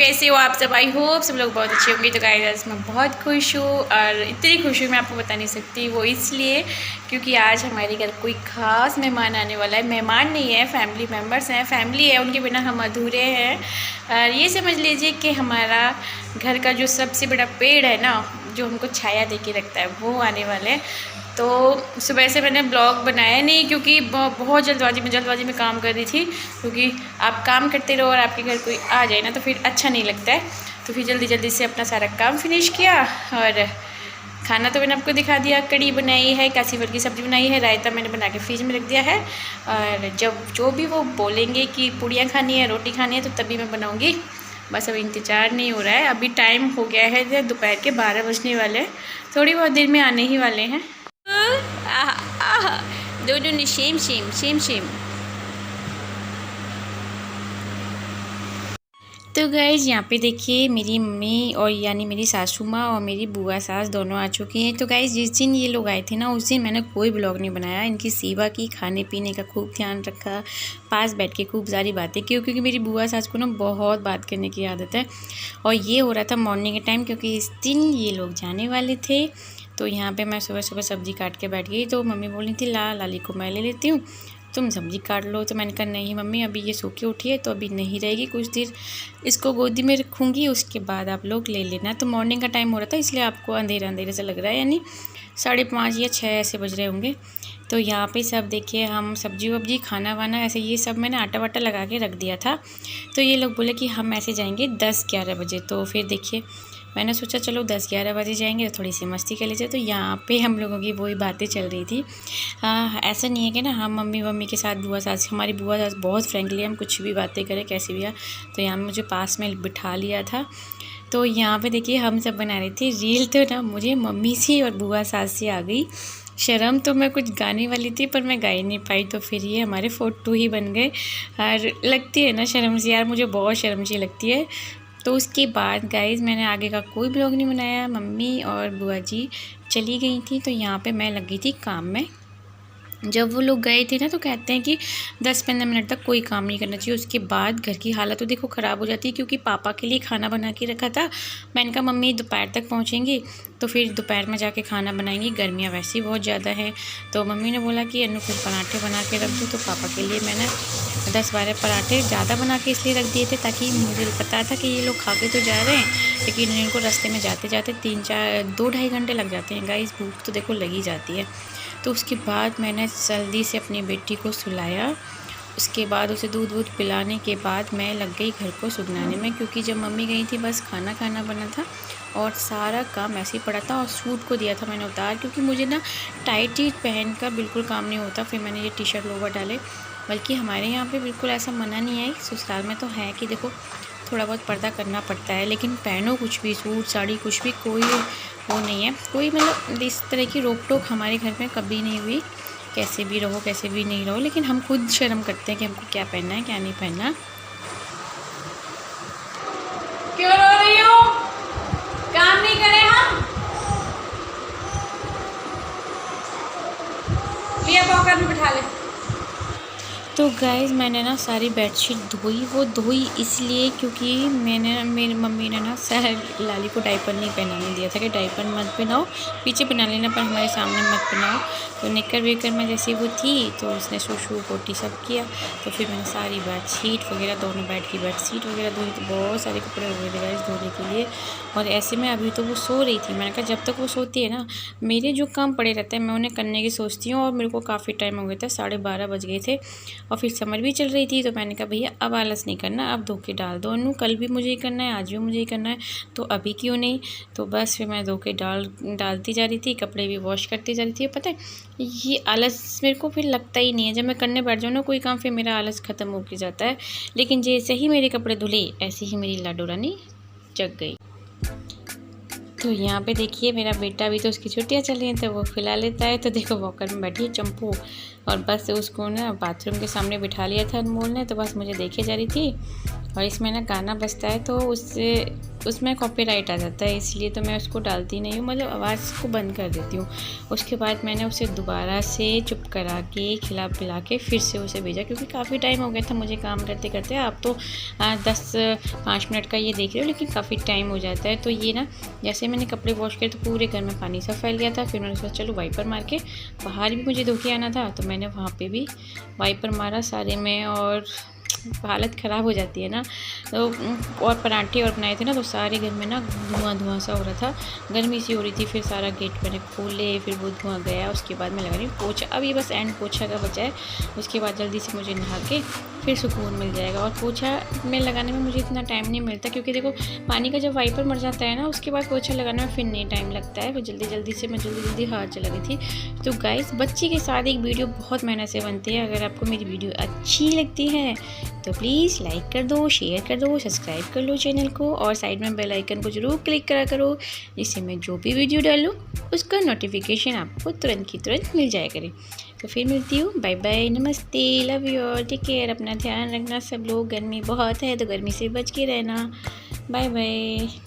कैसे हो आप सब? आई होप सब लोग बहुत अच्छे होंगे। तो गाइस मैं बहुत खुश हूँ और इतनी खुश हूँ मैं आपको बता नहीं सकती। वो इसलिए क्योंकि आज हमारे घर कोई ख़ास मेहमान आने वाला है। मेहमान नहीं है, फैमिली मेम्बर्स हैं, फैमिली है, उनके बिना हम अधूरे हैं। और ये समझ लीजिए कि हमारा घर का जो सबसे बड़ा पेड़ है ना, जो हमको छाया दे के रखता है, वो आने वाले हैं। तो सुबह से मैंने ब्लॉग बनाया नहीं क्योंकि बहुत जल्दबाजी में काम कर रही थी। क्योंकि आप काम करते रहो और आपके घर कोई आ जाए ना तो फिर अच्छा नहीं लगता है। तो फिर जल्दी से अपना सारा काम फिनिश किया। और खाना तो मैंने आपको दिखा दिया, कड़ी बनाई है, कासीवल की सब्ज़ी बनाई है, रायता मैंने बना के फ्रिज में रख दिया है। और जब जो भी वो बोलेंगे कि पूड़ियाँ खानी है, रोटी खानी है, तो तभी मैं बनाऊँगी। बस अब इंतज़ार नहीं हो रहा है। अभी टाइम हो गया है दोपहर के 12 बजने वाले हैं। थोड़ी बहुत देर में आने ही वाले हैं। दोनों ने सेम। तो गाइज़ यहाँ पे देखिए मेरी मम्मी और यानी मेरी सासू माँ और मेरी बुआ सास दोनों आ चुकी हैं। तो गाइज़ जिस दिन ये लोग आए थे ना, उस दिन मैंने कोई ब्लॉग नहीं बनाया। इनकी सेवा की, खाने पीने का खूब ध्यान रखा, पास बैठ के खूब सारी बातें की, क्योंकि मेरी बुआ सास को ना बहुत बात करने की आदत है। और ये हो रहा था मॉर्निंग के टाइम, क्योंकि इस दिन ये लोग जाने वाले थे। तो यहाँ पर मैं सुबह सब्ज़ी काट के बैठ गई। तो मम्मी बोल रही थी लाली को मैं ले लेती हूँ, तुम सब्ज़ी काट लो। तो मैंने कहा नहीं मम्मी, अभी ये सो के उठी है तो अभी नहीं रहेगी, कुछ देर इसको गोदी में रखूँगी, उसके बाद आप लोग ले लेना। तो मॉर्निंग का टाइम हो रहा था, इसलिए आपको अंधेरा से लग रहा है, यानी 5:30 या 6 ऐसे बज रहे होंगे। तो यहाँ पे सब देखिए, हम सब्जी वब्जी खाना वाना ऐसे ये सब मैंने आटा वाटा लगा के रख दिया था। तो ये लोग बोले कि हम ऐसे जाएंगे 10-11 बजे। तो फिर देखिए मैंने सोचा चलो 10-11 बजे जाएंगे तो थोड़ी सी मस्ती कर लीजिए। तो यहाँ पे हम लोगों की वही बातें चल रही थी। ऐसा नहीं है कि ना हम मम्मी के साथ बुआ सास, हमारी बुआ सास बहुत फ्रेंकली, हम कुछ भी बातें करें कैसे भी। तो यहाँ मुझे पास में बिठा लिया था। तो यहाँ पे देखिए हम सब बना रहे थे रील। तो ना मुझे मम्मी से और बुआ सास से आ गई शर्म। तो मैं कुछ गाने वाली थी पर मैं गा ही नहीं पाई। तो फिर ये हमारे फोटो ही बन गए। और लगती है ना शर्म सी, यार मुझे बहुत शर्म सी लगती है। तो उसके बाद गाइज़ मैंने आगे का कोई ब्लॉग नहीं बनाया। मम्मी और बुआ जी चली गई थी, तो यहाँ पे मैं लगी थी काम में। जब वो लोग गए थे ना तो कहते हैं कि 10-15 मिनट तक कोई काम नहीं करना चाहिए। उसके बाद घर की हालत तो देखो ख़राब हो जाती है, क्योंकि पापा के लिए खाना बना के रखा था। मैंने कहा मम्मी दोपहर तक पहुंचेंगी तो फिर दोपहर में जाके खाना बनाएंगी, गर्मियाँ वैसे ही बहुत ज़्यादा है। तो मम्मी ने बोला कि अन्नू फिर पराठे बना के रख दो। तो पापा के लिए मैंने 10-12 पराठे ज़्यादा बना के इसलिए रख दिए थे, ताकि मुझे पता था कि ये लोग खा के तो जा रहे हैं, लेकिन इनको रास्ते में जाते 2-2.5 घंटे लग जाते हैं। गाइस भूख तो देखो लगी जाती है। तो उसके बाद मैंने जल्दी से अपनी बेटी को सुलाया। उसके बाद उसे दूध पिलाने के बाद मैं लग गई घर को सुधारने में, क्योंकि जब मम्मी गई थी बस खाना बना था और सारा काम ऐसे ही पड़ा था। और सूट को दिया था मैंने उतार, क्योंकि मुझे ना टाइट ही पहन कर बिल्कुल काम नहीं होता। फिर मैंने ये टी-शर्ट लोवर डाले। बल्कि हमारे यहाँ पे बिल्कुल ऐसा मना नहीं है, ससुराल में तो है कि देखो थोड़ा बहुत पर्दा करना पड़ता है, लेकिन पहनो कुछ भी, सूट साड़ी कुछ भी, कोई वो नहीं है। कोई मतलब इस तरह की रोक टोक हमारे घर में कभी नहीं हुई। कैसे भी रहो कैसे भी नहीं रहो, लेकिन हम खुद शर्म करते हैं कि हमको क्या पहनना है क्या नहीं पहनना। क्यों रो रही हो? काम नहीं करे हम? लिया पॉकेट में बिठा ले। तो गाइज़ मैंने ना सारी बेडशीट धोई। वो धोई इसलिए क्योंकि मेरी मम्मी ने ना लाली को डायपर नहीं पहनाने दिया था कि डायपर मत पहनाओ, पीछे पहना लेना पर हमारे सामने मत पहनाओ। तो निकर वेकर में जैसे वो थी तो उसने शूशू पोटी सब किया। तो फिर मैंने सारी बेडशीट वगैरह, दोनों बेड की बेडशीट वगैरह धोई। तो बहुत सारे कपड़े हुए थे गाइज़ धोने के लिए। और ऐसे में अभी तो वो सो रही थी। मैंने कहा जब तक वो सोती है ना, मेरे जो काम पड़े रहते हैं मैं उन्हें करने की सोचती हूँ। और मेरे को काफ़ी टाइम हो गया था, 12:30 बज गए थे। और फिर समर भी चल रही थी। तो मैंने कहा भैया अब आलस नहीं करना, अब धो के डाल दो अन्नू, कल भी मुझे ही करना है, आज भी मुझे ही करना है, तो अभी क्यों नहीं। तो बस फिर मैं धो के डालती जा रही थी, कपड़े भी वॉश करती जा रही थी। पता है ये आलस मेरे को फिर लगता ही नहीं है। जब मैं करने बैठ जाऊँ ना कोई काम, फिर मेरा आलस ख़त्म हो के जाता है। लेकिन जैसे ही मेरे कपड़े धुले ऐसे ही मेरी लाडो रानी जग गई। तो यहाँ पे देखिए मेरा बेटा भी, तो उसकी छुट्टियाँ चल रही हैं तो वो खिला लेता है। तो देखो वॉकर में बैठी है चंपू, और बस उसको ना बाथरूम के सामने बिठा लिया था अनमोल ने। तो बस मुझे देखे जा रही थी और इसमें ना गाना बजता है तो उसमें कॉपीराइट आ जाता है, इसलिए तो मैं उसको डालती नहीं हूँ, मतलब आवाज़ को बंद कर देती हूँ। उसके बाद मैंने उसे दोबारा से चुप करा के खिला पिला के फिर से उसे भेजा, क्योंकि काफ़ी टाइम हो गया था मुझे काम करते करते। आप तो 10-5 मिनट का ये देख रहे हो, लेकिन काफ़ी टाइम हो जाता है। तो ये ना जैसे मैंने कपड़े वॉश किए तो पूरे घर में पानी सा फैल गया था। फिर मैंने सोचा चलो वाइपर मार के बाहर भी मुझे धो के आना था, तो मैंने वहाँ पे भी वाइपर मारा सारे में, और हालत ख़राब हो जाती है ना। तो और पराठे और बनाए थे ना, तो सारे घर में ना धुआं सा हो रहा था, गर्मी सी हो रही थी। फिर सारा गेट मैंने खोले, फिर वो धुआं गया। उसके बाद मैं लगा रही पोछा, अब ये बस एंड पोछा का बचा है। उसके बाद जल्दी से मुझे नहा के फिर सुकून मिल जाएगा। और पोछा में लगाने में मुझे इतना टाइम नहीं मिलता, क्योंकि देखो पानी का जब वाइपर मर जाता है ना, उसके बाद पोछा लगाने में फिर नहीं टाइम लगता है। फिर जल्दी से मैं जल्दी हाथ चला रही थी। तो गाइस, बच्ची के साथ एक वीडियो बहुत मेहनत से बनती है। अगर आपको मेरी वीडियो अच्छी लगती है तो प्लीज़ लाइक कर दो, शेयर कर दो, सब्सक्राइब कर लो चैनल को, और साइड में बेल आइकन को ज़रूर क्लिक करा करो, जिससे मैं जो भी वीडियो डालूँ उसका नोटिफिकेशन आपको तुरंत की तुरंत मिल जाया करे। तो फिर मिलती हूँ, बाय बाय, नमस्ते, love you all, take care, अपना ध्यान रखना सब लोग। गर्मी बहुत है तो गर्मी से बच के रहना। Bye bye.